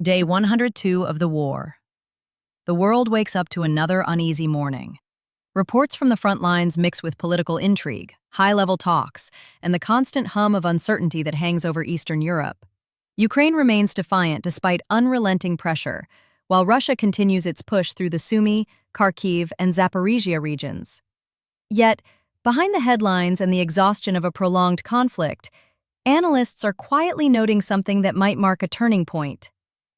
Day 102 of the war. The world wakes up to another uneasy morning. Reports from the front lines mix with political intrigue, high-level talks, and the constant hum of uncertainty that hangs over Eastern Europe. Ukraine remains defiant despite unrelenting pressure, while Russia continues its push through the Sumy, Kharkiv, and Zaporizhia regions. Yet, behind the headlines and the exhaustion of a prolonged conflict, analysts are quietly noting something that might mark a turning point.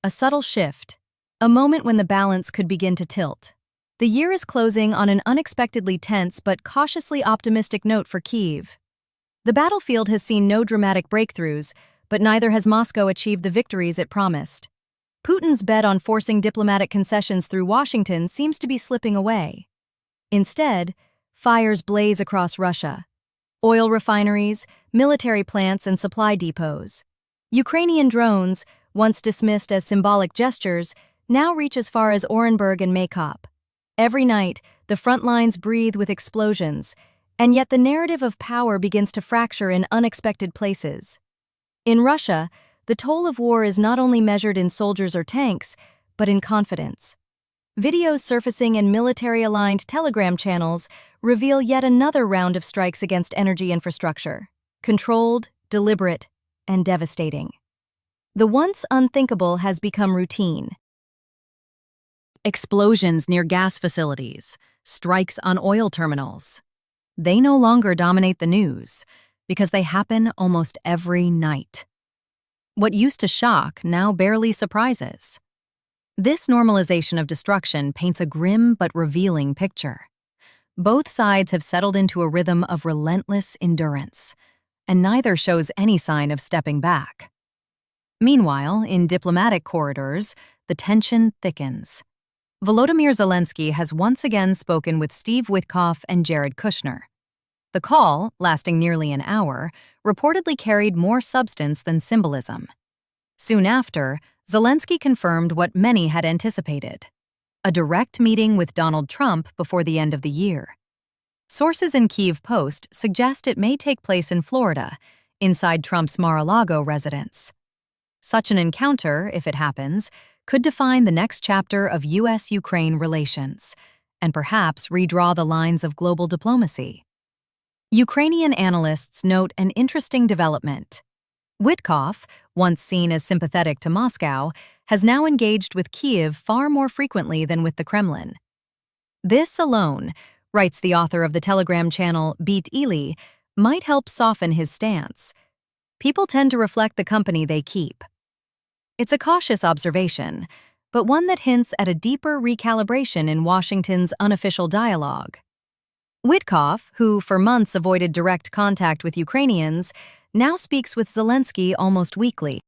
A subtle shift, a moment when the balance could begin to tilt. The year is closing on an unexpectedly tense but cautiously optimistic note for Kyiv. The battlefield has seen no dramatic breakthroughs, but neither has Moscow achieved the victories it promised. Putin's bet on forcing diplomatic concessions through Washington seems to be slipping away. Instead, fires blaze across Russia. Oil refineries, military plants, and supply depots. Ukrainian drones, once dismissed as symbolic gestures, now reach as far as Orenburg and Maykop. Every night, the front lines breathe with explosions, and yet the narrative of power begins to fracture in unexpected places. In Russia, the toll of war is not only measured in soldiers or tanks, but in confidence. Videos surfacing in military-aligned Telegram channels reveal yet another round of strikes against energy infrastructure, controlled, deliberate, and devastating. The once unthinkable has become routine. Explosions near gas facilities, strikes on oil terminals. They no longer dominate the news because they happen almost every night. What used to shock now barely surprises. This normalization of destruction paints a grim but revealing picture. Both sides have settled into a rhythm of relentless endurance, and neither shows any sign of stepping back. Meanwhile, in diplomatic corridors, the tension thickens. Volodymyr Zelensky has once again spoken with Steve Witkoff and Jared Kushner. The call, lasting nearly an hour, reportedly carried more substance than symbolism. Soon after, Zelensky confirmed what many had anticipated: a direct meeting with Donald Trump before the end of the year. Sources in Kyiv Post suggest it may take place in Florida, inside Trump's Mar-a-Lago residence. Such an encounter, if it happens, could define the next chapter of U.S.-Ukraine relations, and perhaps redraw the lines of global diplomacy. Ukrainian analysts note an interesting development. Witkoff, once seen as sympathetic to Moscow, has now engaged with Kyiv far more frequently than with the Kremlin. This alone, writes the author of the Telegram channel Beat Ely, might help soften his stance. People tend to reflect the company they keep. It's a cautious observation, but one that hints at a deeper recalibration in Washington's unofficial dialogue. Witkoff, who for months avoided direct contact with Ukrainians, now speaks with Zelensky almost weekly.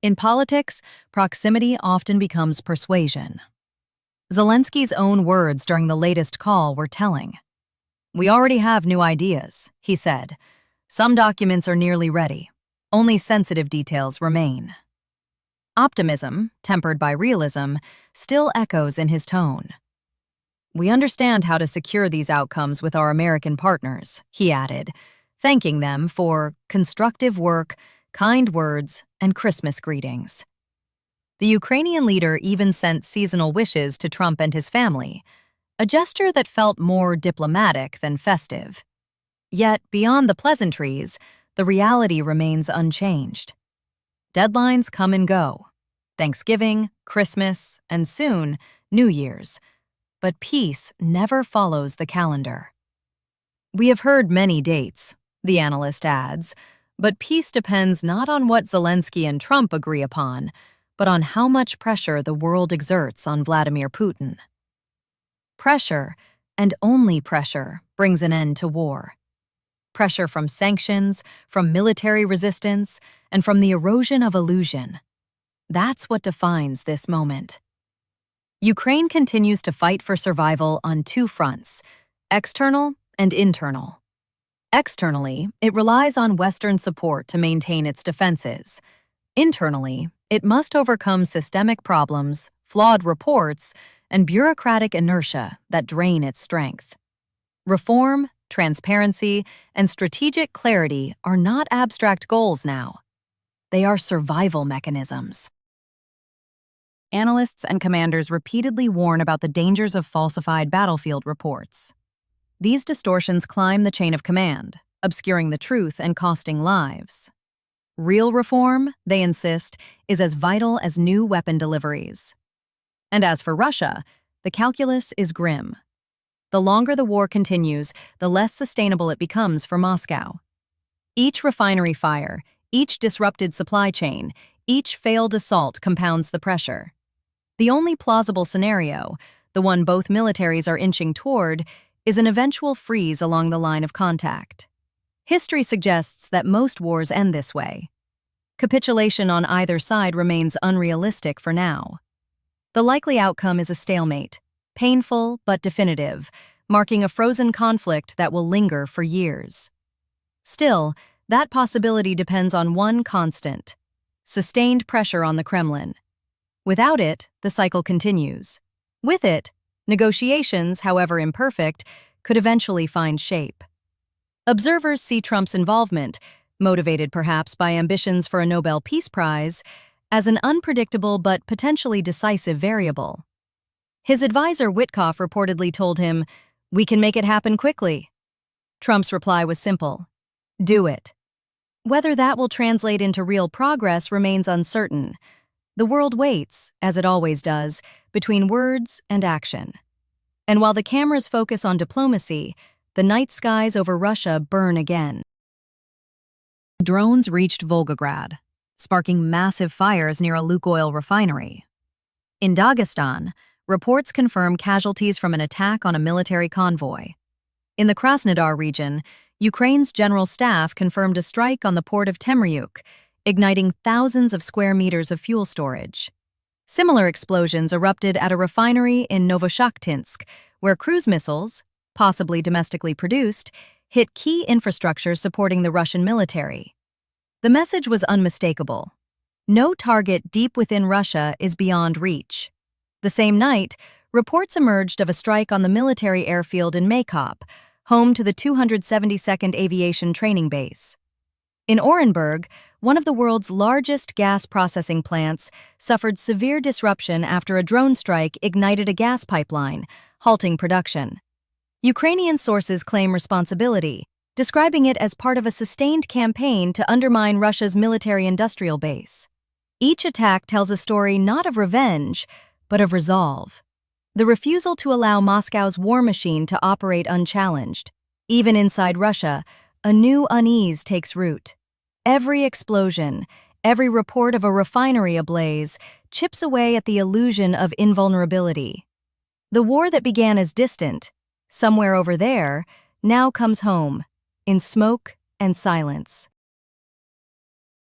In politics, proximity often becomes persuasion. Zelensky's own words during the latest call were telling. "We already have new ideas," he said. "Some documents are nearly ready. Only sensitive details remain." Optimism, tempered by realism, still echoes in his tone. "We understand how to secure these outcomes with our American partners," he added, thanking them for constructive work, kind words, and Christmas greetings. The Ukrainian leader even sent seasonal wishes to Trump and his family, a gesture that felt more diplomatic than festive. Yet, beyond the pleasantries, the reality remains unchanged. Deadlines come and go: Thanksgiving, Christmas, and soon, New Year's. But peace never follows the calendar. "We have heard many dates," the analyst adds, but peace depends not on what Zelensky and Trump agree upon, but on how much pressure the world exerts on Vladimir Putin. Pressure, and only pressure, brings an end to war. Pressure from sanctions, from military resistance, and from the erosion of illusion. That's what defines this moment. Ukraine continues to fight for survival on two fronts: external and internal. Externally, it relies on Western support to maintain its defenses. Internally, it must overcome systemic problems, flawed reports, and bureaucratic inertia that drain its strength. Reform, transparency, and strategic clarity are not abstract goals now. They are survival mechanisms. Analysts and commanders repeatedly warn about the dangers of falsified battlefield reports. These distortions climb the chain of command, obscuring the truth and costing lives. Real reform, they insist, is as vital as new weapon deliveries. And as for Russia, the calculus is grim. The longer the war continues, the less sustainable it becomes for Moscow. Each refinery fire, each disrupted supply chain, each failed assault compounds the pressure. The only plausible scenario, the one both militaries are inching toward, is an eventual freeze along the line of contact. History suggests that most wars end this way. Capitulation on either side remains unrealistic for now. The likely outcome is a stalemate, painful but definitive, marking a frozen conflict that will linger for years. Still, that possibility depends on one constant: sustained pressure on the Kremlin. Without it, the cycle continues. With it, negotiations, however imperfect, could eventually find shape. Observers see Trump's involvement, motivated perhaps by ambitions for a Nobel Peace Prize, as an unpredictable but potentially decisive variable. His advisor Witkoff reportedly told him, "We can make it happen quickly." Trump's reply was simple: "Do it." Whether that will translate into real progress remains uncertain. The world waits, as it always does, between words and action. And while the cameras focus on diplomacy, the night skies over Russia burn again. Drones reached Volgograd, sparking massive fires near a Lukoil refinery. In Dagestan, reports confirm casualties from an attack on a military convoy. In the Krasnodar region, Ukraine's general staff confirmed a strike on the port of Temryuk, igniting thousands of square meters of fuel storage. Similar explosions erupted at a refinery in Novoshakhtinsk, where cruise missiles, possibly domestically produced, hit key infrastructure supporting the Russian military. The message was unmistakable. No target deep within Russia is beyond reach. The same night, reports emerged of a strike on the military airfield in Maykop, home to the 272nd Aviation Training Base. In Orenburg, one of the world's largest gas processing plants suffered severe disruption after a drone strike ignited a gas pipeline, halting production. Ukrainian sources claim responsibility, describing it as part of a sustained campaign to undermine Russia's military-industrial base. Each attack tells a story not of revenge, but of resolve. The refusal to allow Moscow's war machine to operate unchallenged. Even inside Russia, a new unease takes root. Every explosion, every report of a refinery ablaze, chips away at the illusion of invulnerability. The war that began as distant, somewhere over there, now comes home, in smoke and silence.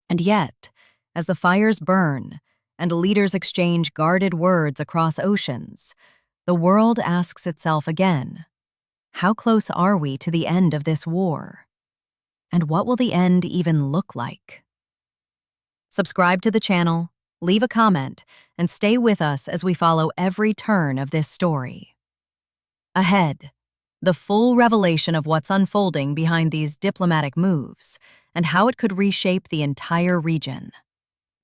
And yet, as the fires burn and leaders exchange guarded words across oceans, the world asks itself again, how close are we to the end of this war? And what will the end even look like? Subscribe to the channel, leave a comment, and stay with us as we follow every turn of this story. Ahead, the full revelation of what's unfolding behind these diplomatic moves and how it could reshape the entire region.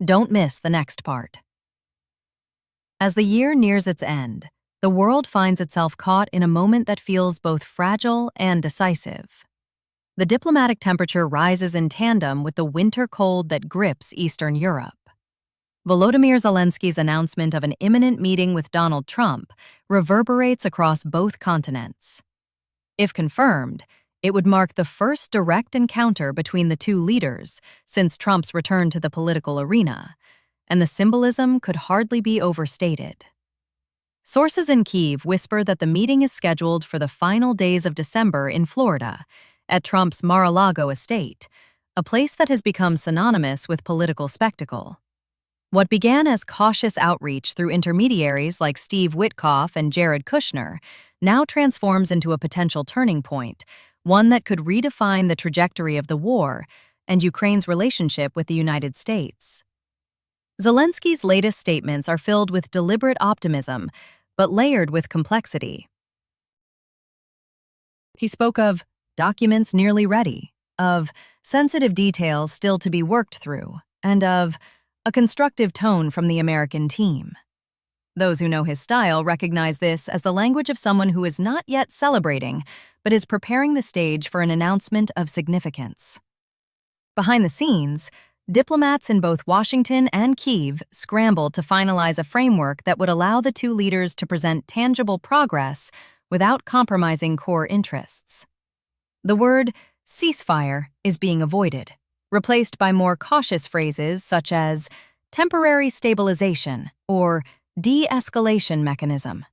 Don't miss the next part. As the year nears its end, the world finds itself caught in a moment that feels both fragile and decisive. The diplomatic temperature rises in tandem with the winter cold that grips Eastern Europe. Volodymyr Zelensky's announcement of an imminent meeting with Donald Trump reverberates across both continents. If confirmed, it would mark the first direct encounter between the two leaders since Trump's return to the political arena, and the symbolism could hardly be overstated. Sources in Kyiv whisper that the meeting is scheduled for the final days of December in Florida, at Trump's Mar-a-Lago estate, a place that has become synonymous with political spectacle. What began as cautious outreach through intermediaries like Steve Witkoff and Jared Kushner now transforms into a potential turning point, one that could redefine the trajectory of the war and Ukraine's relationship with the United States. Zelensky's latest statements are filled with deliberate optimism, but layered with complexity. He spoke of documents nearly ready, of sensitive details still to be worked through, and of a constructive tone from the American team. Those who know his style recognize this as the language of someone who is not yet celebrating, but is preparing the stage for an announcement of significance. Behind the scenes, diplomats in both Washington and Kyiv scrambled to finalize a framework that would allow the two leaders to present tangible progress without compromising core interests. The word ceasefire is being avoided, replaced by more cautious phrases such as temporary stabilization or de-escalation mechanism.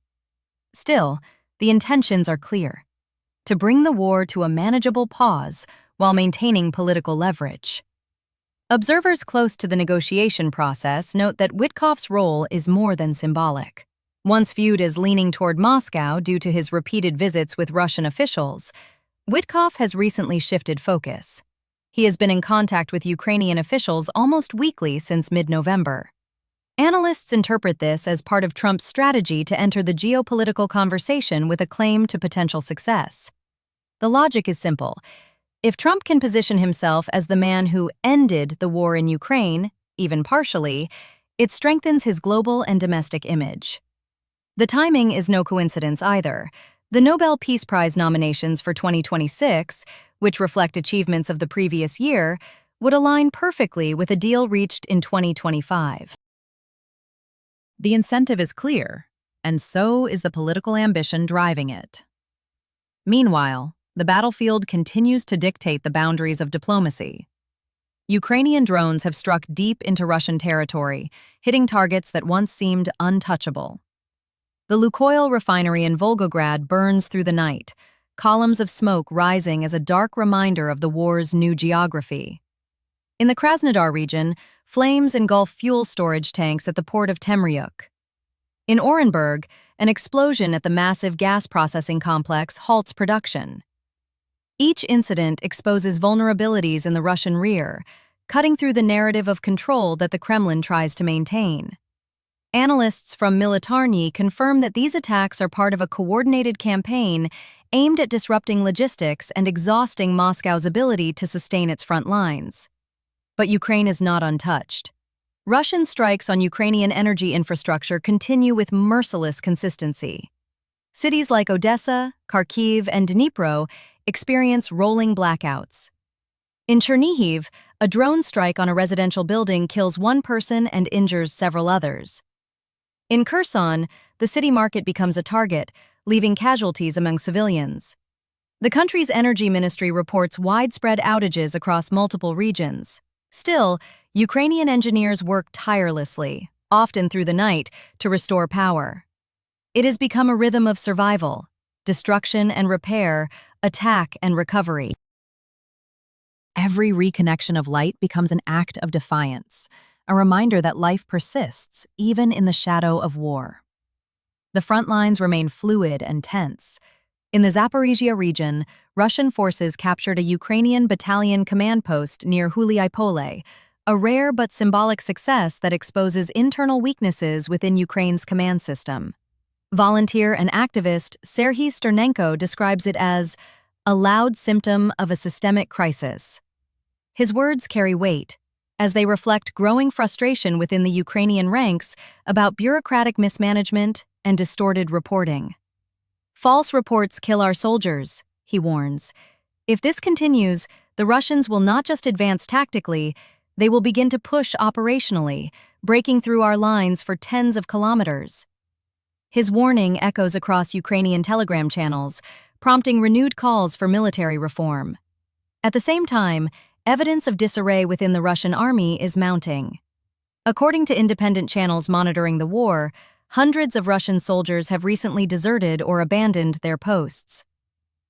Still, the intentions are clear: to bring the war to a manageable pause while maintaining political leverage. Observers close to the negotiation process note that Witkoff's role is more than symbolic. Once viewed as leaning toward Moscow due to his repeated visits with Russian officials, Witkoff has recently shifted focus. He has been in contact with Ukrainian officials almost weekly since mid-November. Analysts interpret this as part of Trump's strategy to enter the geopolitical conversation with a claim to potential success. The logic is simple. If Trump can position himself as the man who ended the war in Ukraine, even partially, it strengthens his global and domestic image. The timing is no coincidence either. The Nobel Peace Prize nominations for 2026, which reflect achievements of the previous year, would align perfectly with a deal reached in 2025. The incentive is clear, and so is the political ambition driving it. Meanwhile, the battlefield continues to dictate the boundaries of diplomacy. Ukrainian drones have struck deep into Russian territory, hitting targets that once seemed untouchable. The Lukoil refinery in Volgograd burns through the night, columns of smoke rising as a dark reminder of the war's new geography. In the Krasnodar region, flames engulf fuel storage tanks at the port of Temryuk. In Orenburg, an explosion at the massive gas processing complex halts production. Each incident exposes vulnerabilities in the Russian rear, cutting through the narrative of control that the Kremlin tries to maintain. Analysts from Militarny confirm that these attacks are part of a coordinated campaign aimed at disrupting logistics and exhausting Moscow's ability to sustain its front lines. But Ukraine is not untouched. Russian strikes on Ukrainian energy infrastructure continue with merciless consistency. Cities like Odessa, Kharkiv, and Dnipro experience rolling blackouts. In Chernihiv, a drone strike on a residential building kills one person and injures several others. In Kherson, the city market becomes a target, leaving casualties among civilians. The country's energy ministry reports widespread outages across multiple regions. Still, Ukrainian engineers work tirelessly, often through the night, to restore power. It has become a rhythm of survival, destruction and repair, attack and recovery. Every reconnection of light becomes an act of defiance, a reminder that life persists even in the shadow of war. The front lines remain fluid and tense. In the Zaporizhia region, Russian forces captured a Ukrainian battalion command post near Huliaipole, a rare but symbolic success that exposes internal weaknesses within Ukraine's command system. Volunteer and activist Serhiy Sternenko describes it as a loud symptom of a systemic crisis. His words carry weight, as they reflect growing frustration within the Ukrainian ranks about bureaucratic mismanagement and distorted reporting. "False reports kill our soldiers," he warns. "If this continues, the Russians will not just advance tactically, they will begin to push operationally, breaking through our lines for tens of kilometers." His warning echoes across Ukrainian telegram channels, prompting renewed calls for military reform. At the same time, evidence of disarray within the Russian army is mounting. According to independent channels monitoring the war, hundreds of Russian soldiers have recently deserted or abandoned their posts.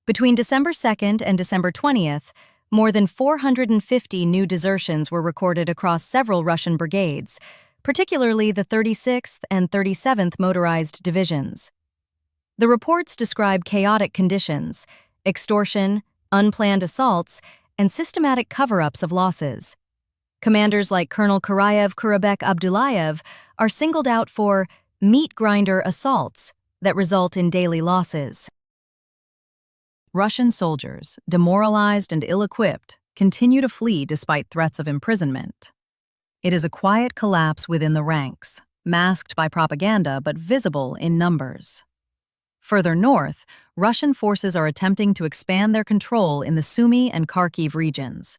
Between December 2nd and December 20th, more than 450 new desertions were recorded across several Russian brigades, particularly the 36th and 37th Motorized Divisions. The reports describe chaotic conditions, extortion, unplanned assaults, and systematic cover-ups of losses. Commanders like Colonel Karayev Kurabek Abdullayev are singled out for meat grinder assaults that result in daily losses. Russian soldiers, demoralized and ill-equipped, continue to flee despite threats of imprisonment. It is a quiet collapse within the ranks, masked by propaganda but visible in numbers. Further north, Russian forces are attempting to expand their control in the Sumy and Kharkiv regions.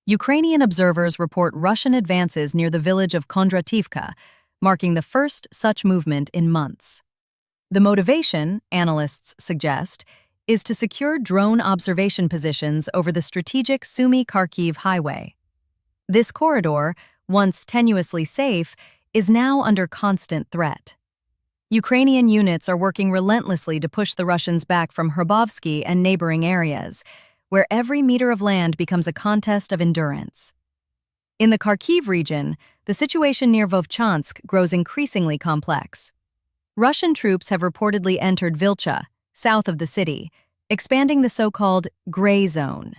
Ukrainian observers report Russian advances near the village of Kondrativka, marking the first such movement in months. The motivation, analysts suggest, is to secure drone observation positions over the strategic Sumy-Kharkiv highway. This corridor, once tenuously safe, is now under constant threat. Ukrainian units are working relentlessly to push the Russians back from Hrabovsky and neighboring areas, where every meter of land becomes a contest of endurance. In the Kharkiv region, the situation near Vovchansk grows increasingly complex. Russian troops have reportedly entered Vilcha, south of the city, expanding the so-called gray zone.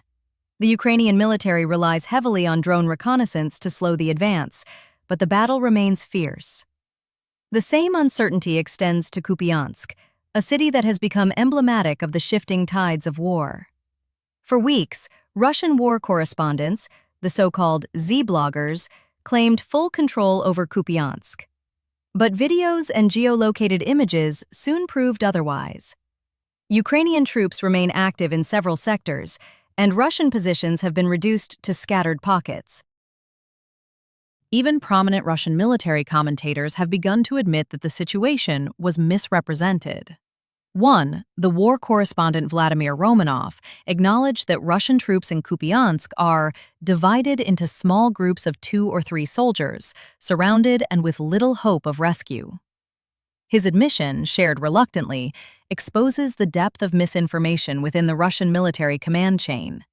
The Ukrainian military relies heavily on drone reconnaissance to slow the advance, but the battle remains fierce. The same uncertainty extends to Kupiansk, a city that has become emblematic of the shifting tides of war. For weeks, Russian war correspondents, the so-called Z-bloggers, claimed full control over Kupiansk. But videos and geolocated images soon proved otherwise. Ukrainian troops remain active in several sectors, and Russian positions have been reduced to scattered pockets. Even prominent Russian military commentators have begun to admit that the situation was misrepresented. One, the war correspondent Vladimir Romanov, acknowledged that Russian troops in Kupiansk are divided into small groups of 2 or 3 soldiers, surrounded and with little hope of rescue. His admission, shared reluctantly, exposes the depth of misinformation within the Russian military command chain.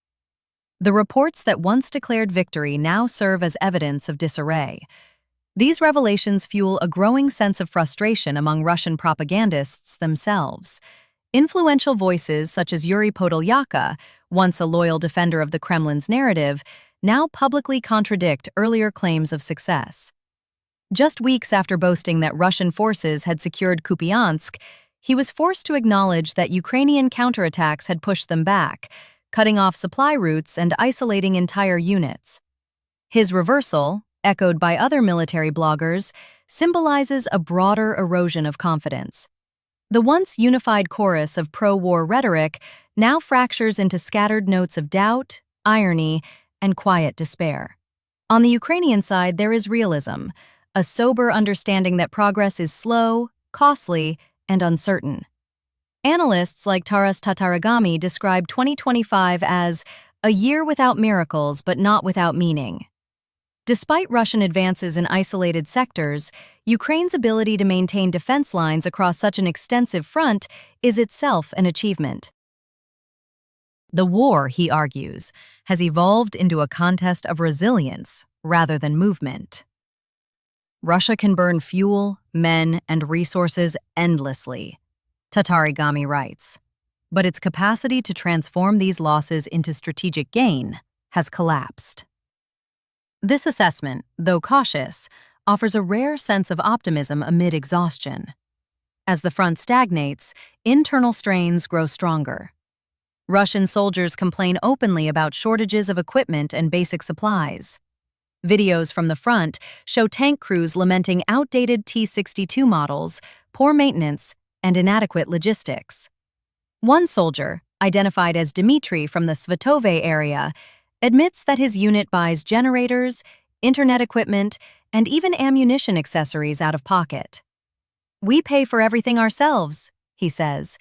The reports that once declared victory now serve as evidence of disarray. These revelations fuel a growing sense of frustration among Russian propagandists themselves. Influential voices such as Yuri Podolyaka, once a loyal defender of the Kremlin's narrative, now publicly contradict earlier claims of success. Just weeks after boasting that Russian forces had secured Kupiansk, he was forced to acknowledge that Ukrainian counterattacks had pushed them back, cutting off supply routes and isolating entire units. His reversal, echoed by other military bloggers, symbolizes a broader erosion of confidence. The once unified chorus of pro-war rhetoric now fractures into scattered notes of doubt, irony, and quiet despair. On the Ukrainian side, there is realism, a sober understanding that progress is slow, costly, and uncertain. Analysts like Taras Tatarigami describe 2025 as a year without miracles but not without meaning. Despite Russian advances in isolated sectors, Ukraine's ability to maintain defense lines across such an extensive front is itself an achievement. The war, he argues, has evolved into a contest of resilience rather than movement. Russia can burn fuel, men, and resources endlessly, Tatarigami writes, but its capacity to transform these losses into strategic gain has collapsed. This assessment, though cautious, offers a rare sense of optimism amid exhaustion. As the front stagnates, internal strains grow stronger. Russian soldiers complain openly about shortages of equipment and basic supplies. Videos from the front show tank crews lamenting outdated T-62 models, poor maintenance, and inadequate logistics. One soldier, identified as Dmitry from the Svatove area, admits that his unit buys generators, internet equipment, and even ammunition accessories out of pocket. "We pay for everything ourselves," he says.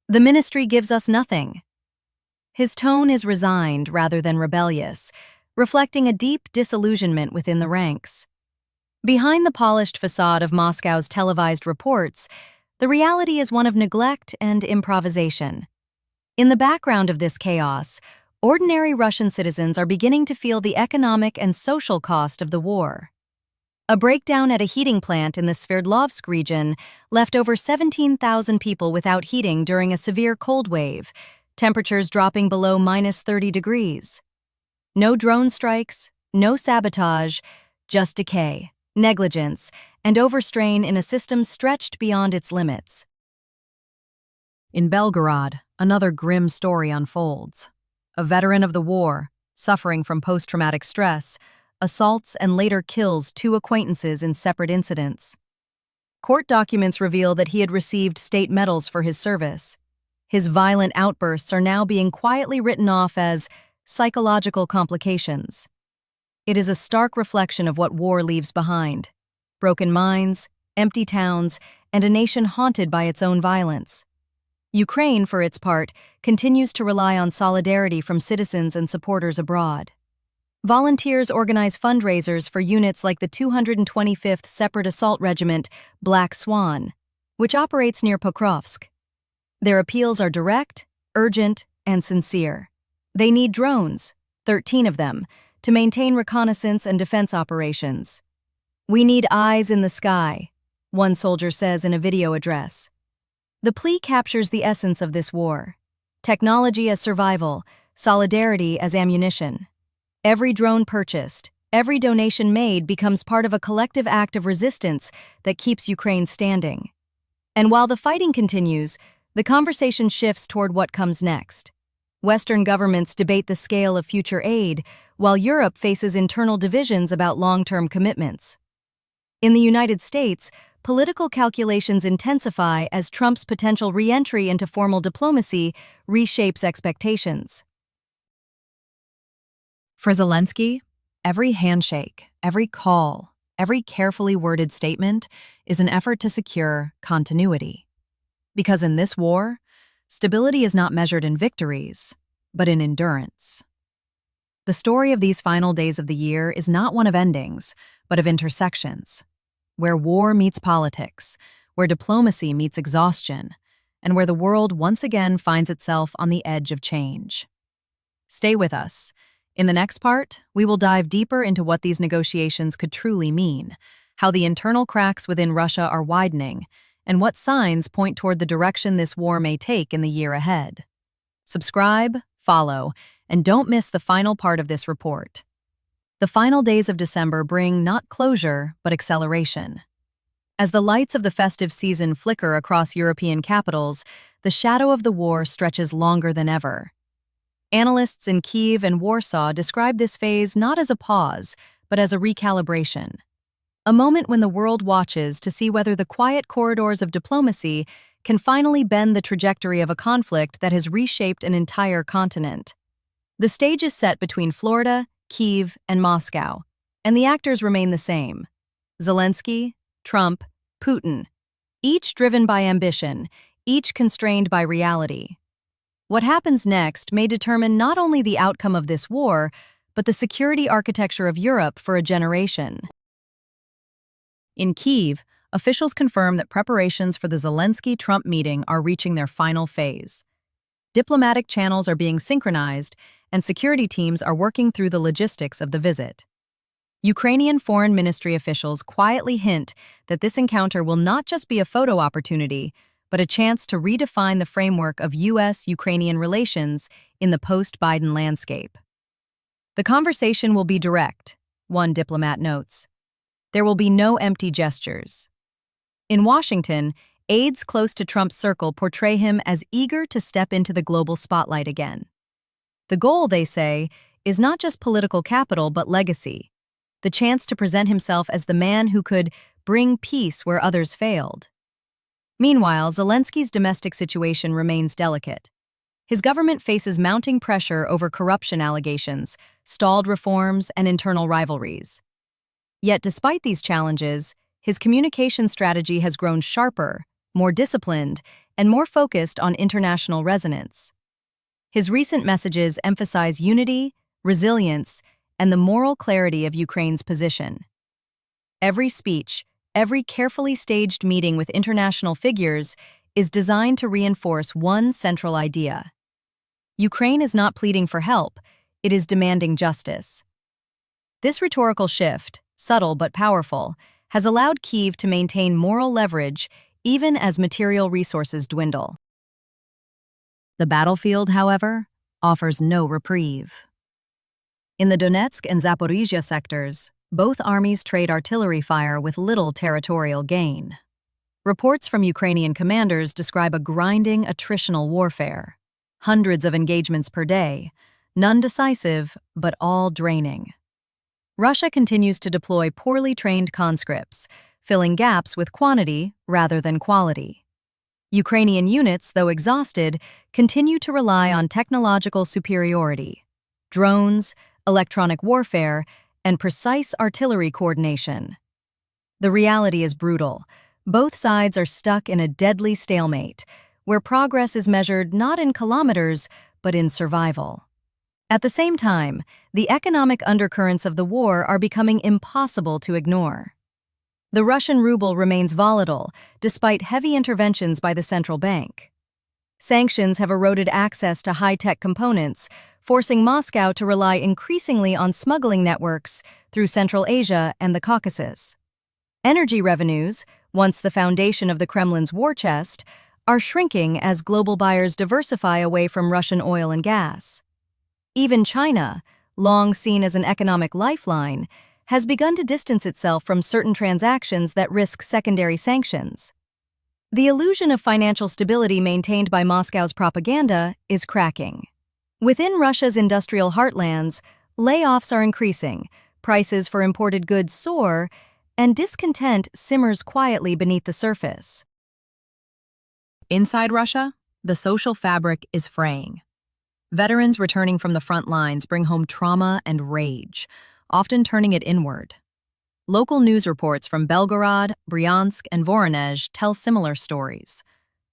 "The ministry gives us nothing." His tone is resigned rather than rebellious, reflecting a deep disillusionment within the ranks. Behind the polished facade of Moscow's televised reports, the reality is one of neglect and improvisation. In the background of this chaos, ordinary Russian citizens are beginning to feel the economic and social cost of the war. A breakdown at a heating plant in the Sverdlovsk region left over 17,000 people without heating during a severe cold wave, temperatures dropping below -30 degrees. No drone strikes, no sabotage, just decay, negligence, and overstrain in a system stretched beyond its limits. In Belgorod, another grim story unfolds. A veteran of the war, suffering from post-traumatic stress, assaults and later kills 2 acquaintances in separate incidents. Court documents reveal that he had received state medals for his service. His violent outbursts are now being quietly written off as psychological complications. It is a stark reflection of what war leaves behind: broken minds, empty towns, and a nation haunted by its own violence. Ukraine, for its part, continues to rely on solidarity from citizens and supporters abroad. Volunteers organize fundraisers for units like the 225th Separate Assault Regiment, Black Swan, which operates near Pokrovsk. Their appeals are direct, urgent, and sincere. They need drones, 13 of them, to maintain reconnaissance and defense operations. "We need eyes in the sky," one soldier says in a video address. The plea captures the essence of this war: technology as survival, solidarity as ammunition. Every drone purchased, every donation made becomes part of a collective act of resistance that keeps Ukraine standing. And while the fighting continues, the conversation shifts toward what comes next. Western governments debate the scale of future aid, while Europe faces internal divisions about long-term commitments. In the United States, political calculations intensify as Trump's potential re-entry into formal diplomacy reshapes expectations. For Zelensky, every handshake, every call, every carefully worded statement is an effort to secure continuity. Because in this war, stability is not measured in victories, but in endurance. The story of these final days of the year is not one of endings, but of intersections, where war meets politics, where diplomacy meets exhaustion, and where the world once again finds itself on the edge of change. Stay with us. In the next part, we will dive deeper into what these negotiations could truly mean, how the internal cracks within Russia are widening, and what signs point toward the direction this war may take in the year ahead. Subscribe, follow, and don't miss the final part of this report. The final days of December bring not closure, but acceleration. As the lights of the festive season flicker across European capitals, the shadow of the war stretches longer than ever. Analysts in Kyiv and Warsaw describe this phase not as a pause, but as a recalibration. A moment when the world watches to see whether the quiet corridors of diplomacy can finally bend the trajectory of a conflict that has reshaped an entire continent. The stage is set between Florida, Kyiv, and Moscow, and the actors remain the same: Zelensky, Trump, Putin, each driven by ambition, each constrained by reality. What happens next may determine not only the outcome of this war, but the security architecture of Europe for a generation. In Kyiv, officials confirm that preparations for the Zelensky-Trump meeting are reaching their final phase. Diplomatic channels are being synchronized, and security teams are working through the logistics of the visit. Ukrainian foreign ministry officials quietly hint that this encounter will not just be a photo opportunity, but a chance to redefine the framework of U.S.-Ukrainian relations in the post-Biden landscape. The conversation will be direct, one diplomat notes. There will be no empty gestures. In Washington, aides close to Trump's circle portray him as eager to step into the global spotlight again. The goal, they say, is not just political capital but legacy, the chance to present himself as the man who could bring peace where others failed. Meanwhile, Zelensky's domestic situation remains delicate. His government faces mounting pressure over corruption allegations, stalled reforms, and internal rivalries. Yet despite these challenges, his communication strategy has grown sharper, more disciplined, and more focused on international resonance. His recent messages emphasize unity, resilience, and the moral clarity of Ukraine's position. Every speech, every carefully staged meeting with international figures is designed to reinforce one central idea. Ukraine is not pleading for help, it is demanding justice. This rhetorical shift, subtle but powerful, has allowed Kyiv to maintain moral leverage even as material resources dwindle. The battlefield, however, offers no reprieve. In the Donetsk and Zaporizhia sectors, both armies trade artillery fire with little territorial gain. Reports from Ukrainian commanders describe a grinding, attritional warfare. Hundreds of engagements per day, none decisive, but all draining. Russia continues to deploy poorly trained conscripts, filling gaps with quantity rather than quality. Ukrainian units, though exhausted, continue to rely on technological superiority: drones, electronic warfare, and precise artillery coordination. The reality is brutal. Both sides are stuck in a deadly stalemate, where progress is measured not in kilometers, but in survival. At the same time, the economic undercurrents of the war are becoming impossible to ignore. The Russian ruble remains volatile, despite heavy interventions by the central bank. Sanctions have eroded access to high-tech components, forcing Moscow to rely increasingly on smuggling networks through Central Asia and the Caucasus. Energy revenues, once the foundation of the Kremlin's war chest, are shrinking as global buyers diversify away from Russian oil and gas. Even China, long seen as an economic lifeline, has begun to distance itself from certain transactions that risk secondary sanctions. The illusion of financial stability maintained by Moscow's propaganda is cracking. Within Russia's industrial heartlands, layoffs are increasing, prices for imported goods soar, and discontent simmers quietly beneath the surface. Inside Russia, the social fabric is fraying. Veterans returning from the front lines bring home trauma and rage, often turning it inward. Local news reports from Belgorod, Bryansk, and Voronezh tell similar stories.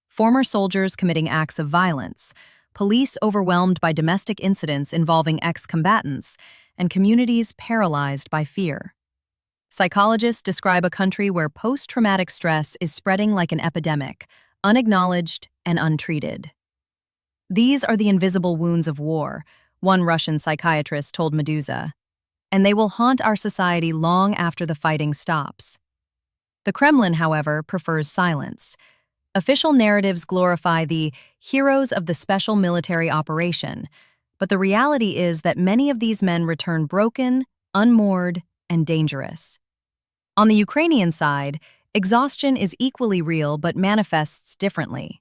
Former soldiers committing acts of violence, police overwhelmed by domestic incidents involving ex-combatants, and communities paralyzed by fear. Psychologists describe a country where post-traumatic stress is spreading like an epidemic, unacknowledged and untreated. These are the invisible wounds of war, one Russian psychiatrist told Medusa, and they will haunt our society long after the fighting stops. The Kremlin, however, prefers silence. Official narratives glorify the heroes of the special military operation, but the reality is that many of these men return broken, unmoored, and dangerous. On the Ukrainian side, exhaustion is equally real but manifests differently.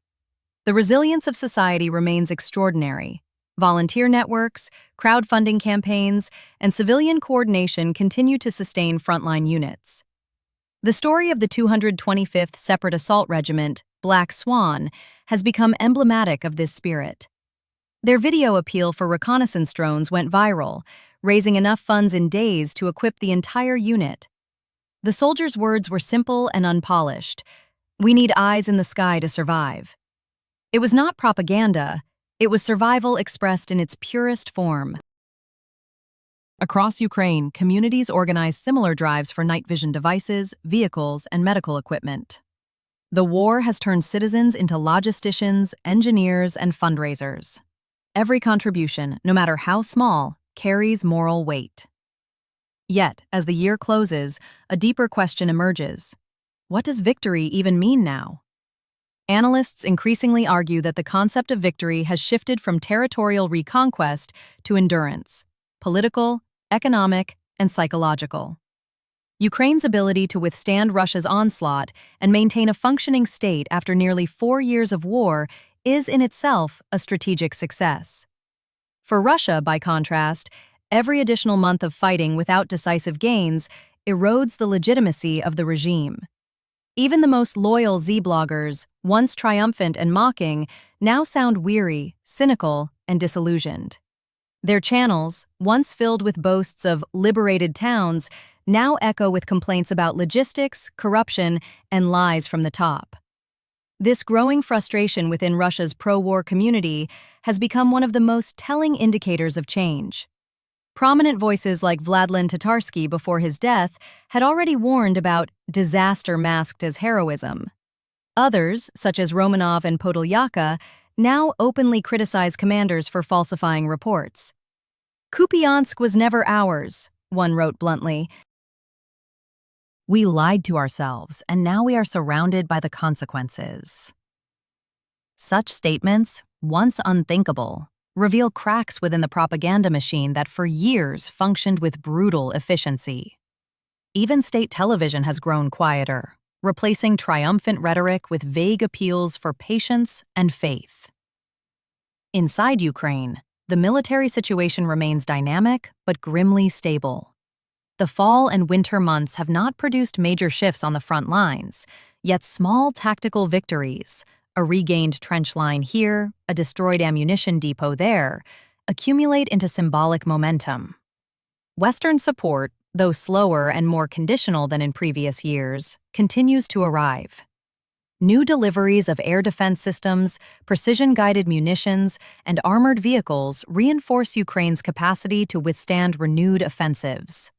The resilience of society remains extraordinary. Volunteer networks, crowdfunding campaigns, and civilian coordination continue to sustain frontline units. The story of the 225th Separate Assault Regiment, Black Swan, has become emblematic of this spirit. Their video appeal for reconnaissance drones went viral, raising enough funds in days to equip the entire unit. The soldiers' words were simple and unpolished. "We need eyes in the sky to survive." It was not propaganda, it was survival expressed in its purest form. Across Ukraine, communities organize similar drives for night vision devices, vehicles, and medical equipment. The war has turned citizens into logisticians, engineers, and fundraisers. Every contribution, no matter how small, carries moral weight. Yet, as the year closes, a deeper question emerges. What does victory even mean now? Analysts increasingly argue that the concept of victory has shifted from territorial reconquest to endurance, political, economic, and psychological. Ukraine's ability to withstand Russia's onslaught and maintain a functioning state after nearly 4 years of war is in itself a strategic success. For Russia, by contrast, every additional month of fighting without decisive gains erodes the legitimacy of the regime. Even the most loyal Z-bloggers, once triumphant and mocking, now sound weary, cynical, and disillusioned. Their channels, once filled with boasts of liberated towns, now echo with complaints about logistics, corruption, and lies from the top. This growing frustration within Russia's pro-war community has become one of the most telling indicators of change. Prominent voices like Vladlen Tatarsky before his death had already warned about disaster masked as heroism. Others, such as Romanov and Podolyaka, now openly criticize commanders for falsifying reports. "Kupiansk was never ours," one wrote bluntly. "We lied to ourselves, and now we are surrounded by the consequences." Such statements, once unthinkable, reveal cracks within the propaganda machine that for years functioned with brutal efficiency. Even state television has grown quieter, replacing triumphant rhetoric with vague appeals for patience and faith. Inside Ukraine, the military situation remains dynamic but grimly stable. The fall and winter months have not produced major shifts on the front lines, yet small tactical victories, a regained trench line here, a destroyed ammunition depot there, accumulate into symbolic momentum. Western support, though slower and more conditional than in previous years, continues to arrive. New deliveries of air defense systems, precision-guided munitions, and armored vehicles reinforce Ukraine's capacity to withstand renewed offensives.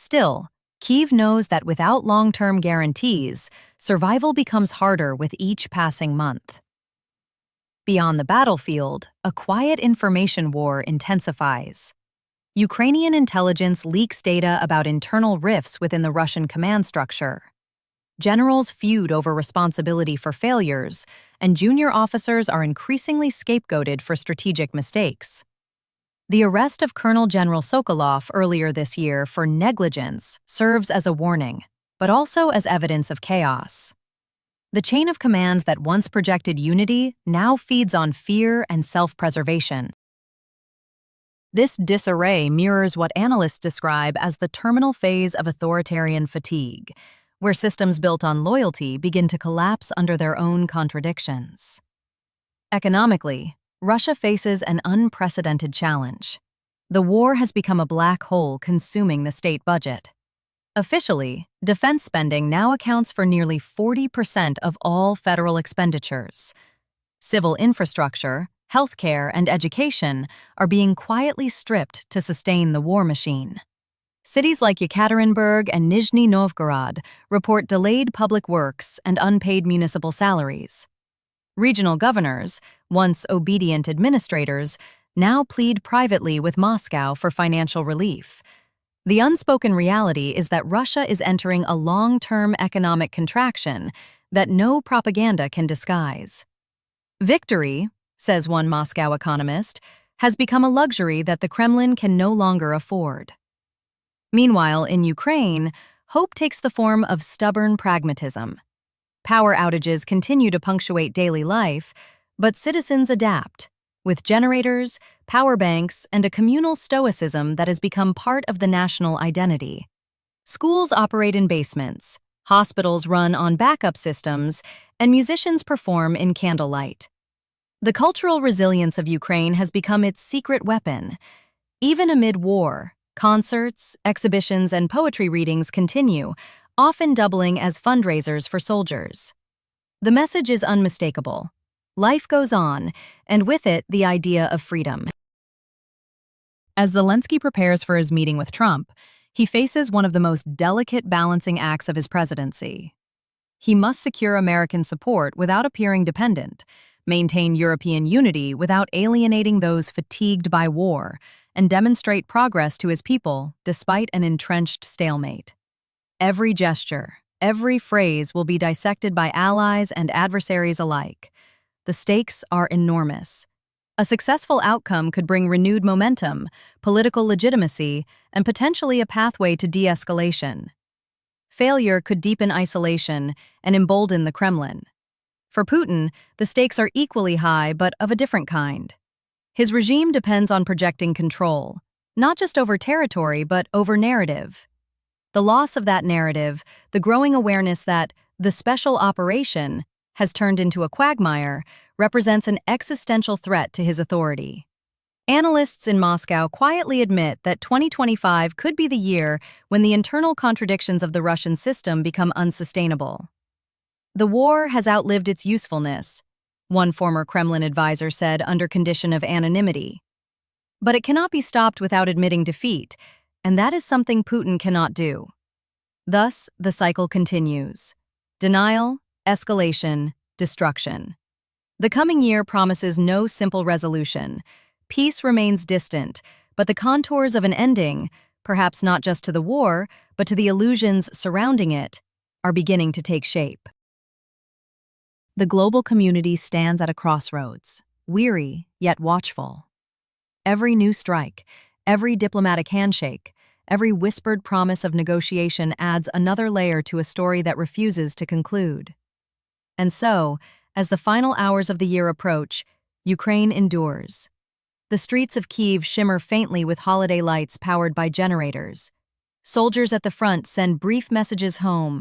Still, Kyiv knows that without long-term guarantees, survival becomes harder with each passing month. Beyond the battlefield, a quiet information war intensifies. Ukrainian intelligence leaks data about internal rifts within the Russian command structure. Generals feud over responsibility for failures, and junior officers are increasingly scapegoated for strategic mistakes. The arrest of Colonel General Sokolov earlier this year for negligence serves as a warning, but also as evidence of chaos. The chain of commands that once projected unity now feeds on fear and self-preservation. This disarray mirrors what analysts describe as the terminal phase of authoritarian fatigue, where systems built on loyalty begin to collapse under their own contradictions. Economically, Russia faces an unprecedented challenge. The war has become a black hole consuming the state budget. Officially, defense spending now accounts for nearly 40% of all federal expenditures. Civil infrastructure, healthcare, and education are being quietly stripped to sustain the war machine. Cities like Yekaterinburg and Nizhny Novgorod report delayed public works and unpaid municipal salaries. Regional governors, once obedient administrators, now plead privately with Moscow for financial relief. The unspoken reality is that Russia is entering a long-term economic contraction that no propaganda can disguise. Victory, says one Moscow economist, has become a luxury that the Kremlin can no longer afford. Meanwhile, in Ukraine, hope takes the form of stubborn pragmatism. Power outages continue to punctuate daily life, but citizens adapt, with generators, power banks, and a communal stoicism that has become part of the national identity. Schools operate in basements, hospitals run on backup systems, and musicians perform in candlelight. The cultural resilience of Ukraine has become its secret weapon. Even amid war, concerts, exhibitions, and poetry readings continue, often doubling as fundraisers for soldiers. The message is unmistakable. Life goes on, and with it, the idea of freedom. As Zelensky prepares for his meeting with Trump, he faces one of the most delicate balancing acts of his presidency. He must secure American support without appearing dependent, maintain European unity without alienating those fatigued by war, and demonstrate progress to his people despite an entrenched stalemate. Every gesture, every phrase will be dissected by allies and adversaries alike. The stakes are enormous. A successful outcome could bring renewed momentum, political legitimacy, and potentially a pathway to de-escalation. Failure could deepen isolation and embolden the Kremlin. For Putin, the stakes are equally high but of a different kind. His regime depends on projecting control, not just over territory but over narrative. The loss of that narrative, the growing awareness that the special operation has turned into a quagmire, represents an existential threat to his authority. Analysts in Moscow quietly admit that 2025 could be the year when the internal contradictions of the Russian system become unsustainable. The war has outlived its usefulness, one former Kremlin advisor said under condition of anonymity. But it cannot be stopped without admitting defeat, and that is something Putin cannot do. Thus, the cycle continues. Denial, escalation, destruction. The coming year promises no simple resolution. Peace remains distant, but the contours of an ending, perhaps not just to the war, but to the illusions surrounding it, are beginning to take shape. The global community stands at a crossroads, weary yet watchful. Every new strike, every diplomatic handshake, every whispered promise of negotiation adds another layer to a story that refuses to conclude. And so, as the final hours of the year approach, Ukraine endures. The streets of Kyiv shimmer faintly with holiday lights powered by generators. Soldiers at the front send brief messages home,